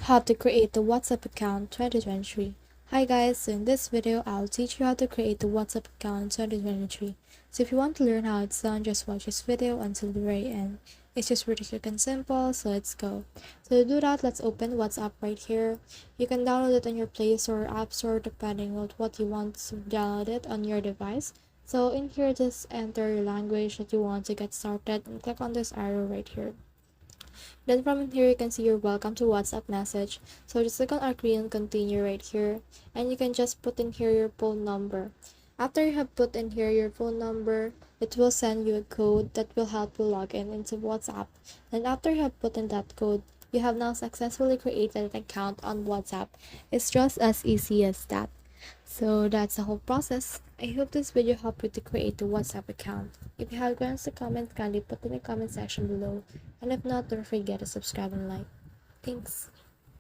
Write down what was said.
How to create the WhatsApp account 2023. Hi guys, so in this video I'll teach you how to create the WhatsApp account 2023. So if you want to learn how it's done, just watch this video until the very end. It's just pretty quick and simple, so let's go. So to do that, let's open WhatsApp right here. You can download it on your Play Store or App Store depending on what you want to download it on your device. So in here, just enter your language that you want to get started and click on this arrow right here. Then from here, you can see your welcome to WhatsApp message. So just click on agree and continue right here. And you can just put in here your phone number. After you have put in here your phone number, it will send you a code that will help you log in into WhatsApp. And after you have put in that code, you have now successfully created an account on WhatsApp. It's just as easy as that. So that's the whole process. I hope this video helped you to create the WhatsApp account. If you have questions or comments, kindly put in the comment section below. And if not, don't forget to subscribe and like. Thanks.